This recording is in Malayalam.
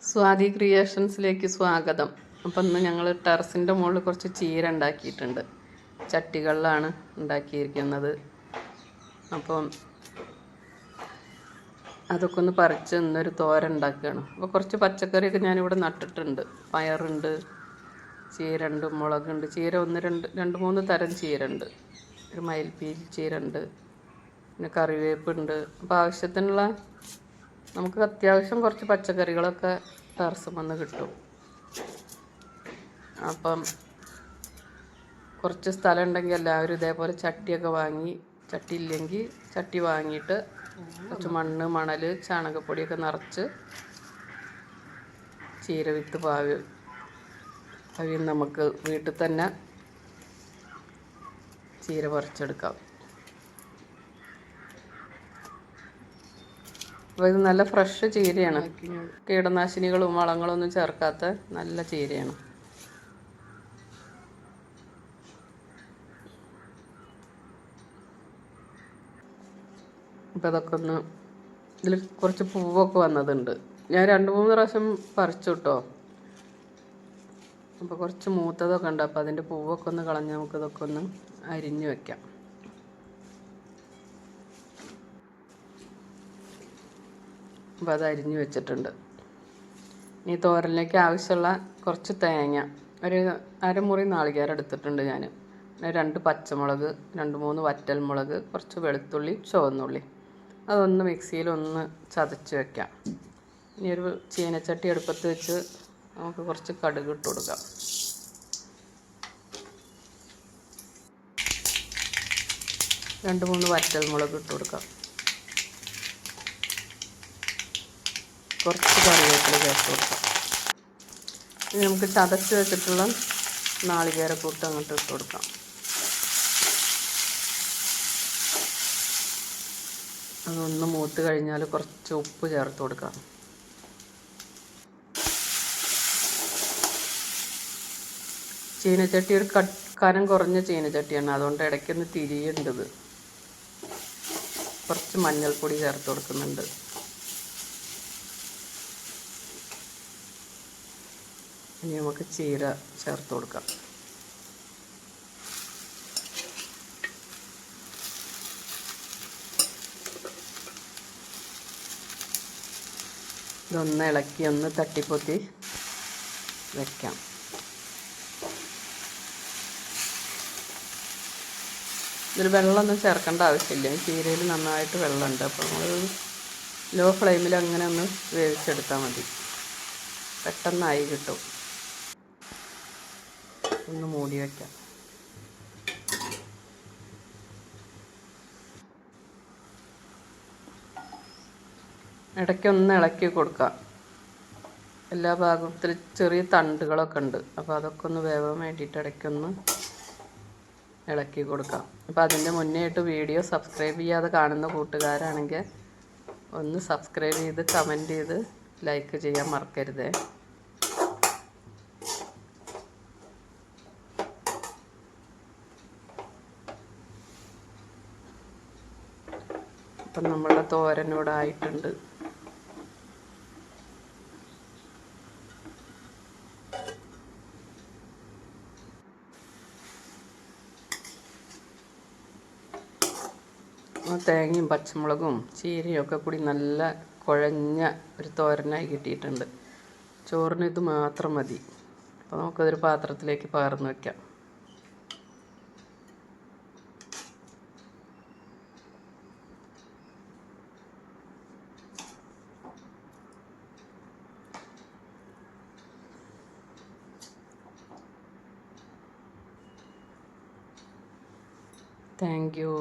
സ്വാതി ക്രിയേഷൻസിലേക്ക് സ്വാഗതം. അപ്പം ഇന്ന് ഞങ്ങൾ ടെറസിൻ്റെ മുകളിൽ കുറച്ച് ചീര ഉണ്ടാക്കിയിട്ടുണ്ട്. ചട്ടികളിലാണ് ഉണ്ടാക്കിയിരിക്കുന്നത്. അപ്പം അതൊക്കെ ഒന്ന് പറിച്ച് ഇന്നൊരു തോരൻ ഉണ്ടാക്കുകയാണ്. അപ്പോൾ കുറച്ച് പച്ചക്കറിയൊക്കെ ഞാനിവിടെ നട്ടിട്ടുണ്ട്. പയറുണ്ട്, ചീര ഉണ്ട്, മുളകുണ്ട്. ചീര രണ്ട് മൂന്ന് തരം ചീര ഉണ്ട്. ഒരു മയിൽപ്പീലി ചീര ഉണ്ട്, പിന്നെ കറിവേപ്പുണ്ട്. അപ്പോൾ ആവശ്യത്തിനുള്ള നമുക്ക് അത്യാവശ്യം കുറച്ച് പച്ചക്കറികളൊക്കെ ടെറസിൽ വന്ന് കിട്ടും. അപ്പം കുറച്ച് സ്ഥലം ഉണ്ടെങ്കിൽ എല്ലാവരും ഇതേപോലെ ചട്ടിയൊക്കെ വാങ്ങി, ചട്ടി ഇല്ലെങ്കിൽ ചട്ടി വാങ്ങിയിട്ട് കുറച്ച് മണ്ണ്, മണൽ, ചാണകപ്പൊടിയൊക്കെ നിറച്ച് ചീര വിത്ത് പാവി നമുക്ക് വീട്ടിൽ തന്നെ ചീര പറിച്ചെടുക്കാം. അപ്പോൾ ഇത് നല്ല ഫ്രഷ് ചീരയാണ്. കീടനാശിനികളും വളങ്ങളൊന്നും ചേർക്കാത്ത നല്ല ചീരയാണ്. അപ്പോൾ അതൊക്കെ ഒന്ന് ഇതിൽ കുറച്ച് പൂവൊക്കെ വന്നതുണ്ട്. ഞാൻ 2-3 പ്രാവശ്യം പറിച്ചു കേട്ടോ. അപ്പോൾ കുറച്ച് മൂത്തതൊക്കെ ഉണ്ട്. അപ്പോൾ അതിൻ്റെ പൂവൊക്കെ ഒന്ന് കളഞ്ഞ് നമുക്കിതൊക്കെ ഒന്ന് അരിഞ്ഞു വയ്ക്കാം. അപ്പോൾ അത് അരിഞ്ഞ് വെച്ചിട്ടുണ്ട്. ഈ തോരനിലേക്ക് ആവശ്യമുള്ള കുറച്ച് തേങ്ങ, ഒരു അരമുറി നാളികേരം എടുത്തിട്ടുണ്ട് ഞാൻ. പിന്നെ 2 പച്ചമുളക്, 2-3 വറ്റൽമുളക്, കുറച്ച് വെളുത്തുള്ളി, ചുവന്നുള്ളി. അതൊന്ന് മിക്സിയിൽ ഒന്ന് ചതച്ച് വെക്കാം. ഇനി ഒരു ചീനച്ചട്ടി അടുപ്പത്ത് വെച്ച് നമുക്ക് കുറച്ച് കടുക് ഇട്ട് കൊടുക്കാം. രണ്ട് മൂന്ന് വറ്റൽമുളക് ഇട്ട് കൊടുക്കാം. കുറച്ച് കറിവേപ്പില ചേർത്ത് കൊടുക്കാം. ഇനി നമുക്ക് ചതച്ച് വെച്ചിട്ടുള്ള നാളികേരക്കൂട്ട് അങ്ങോട്ട് ഇട്ട് കൊടുക്കാം. അതൊന്ന് മൂത്ത് കഴിഞ്ഞാൽ കുറച്ച് ഉപ്പ് ചേർത്ത് കൊടുക്കാം. ചീനച്ചട്ടി ഒരു കനം കുറഞ്ഞ ചീനച്ചട്ടിയാണ്, അതുകൊണ്ട് ഇടയ്ക്കൊന്ന് തിരിയേണ്ടത്. കുറച്ച് മഞ്ഞൾപ്പൊടി ചേർത്ത് കൊടുക്കുന്നുണ്ട്. ഇനി നമുക്ക് ചീര ചേർത്ത് കൊടുക്കാം. ഇതൊന്ന് ഇളക്കി ഒന്ന് തട്ടിപ്പൊത്തി വയ്ക്കാം. ഇതിൽ വെള്ളമൊന്നും ചേർക്കേണ്ട ആവശ്യമില്ല. ചീരയിൽ നന്നായിട്ട് വെള്ളമുണ്ട്. അപ്പോൾ നമ്മൾ ലോ ഫ്ലെയിമിൽ അങ്ങനെ ഒന്ന് വേവിച്ചെടുത്താൽ മതി. പെട്ടെന്നായി കിട്ടും. ഒന്ന് മൂടി വയ്ക്കാം. ഇടയ്ക്കൊന്ന് ഇളക്കി കൊടുക്കാം. എല്ലാ ഭാഗത്തിൽ ചെറിയ തണ്ടുകളൊക്കെ ഉണ്ട്. അപ്പോൾ അതൊക്കെ ഒന്ന് വേവാൻ വേണ്ടിയിട്ട് ഇടയ്ക്കൊന്ന് ഇളക്കി കൊടുക്കാം. അപ്പോൾ അതിൻ്റെ മുന്നേ ആയിട്ട് വീഡിയോ സബ്സ്ക്രൈബ് ചെയ്യാതെ കാണുന്ന കൂട്ടുകാരാണെങ്കിൽ ഒന്ന് സബ്സ്ക്രൈബ് ചെയ്ത് കമൻറ്റ് ചെയ്ത് ലൈക്ക് ചെയ്യാൻ മറക്കരുതേ. അപ്പം നമ്മളുടെ തോരനോട് ആയിട്ടുണ്ട്. തേങ്ങയും പച്ചമുളകും ചീരയും ഒക്കെ കൂടി നല്ല കുഴഞ്ഞ ഒരു തോരനായി കിട്ടിയിട്ടുണ്ട്. ചോറിന് ഇത് മാത്രം മതി. അപ്പോൾ നമുക്കതൊരു പാത്രത്തിലേക്ക് പകർന്നു വയ്ക്കാം. Thank you.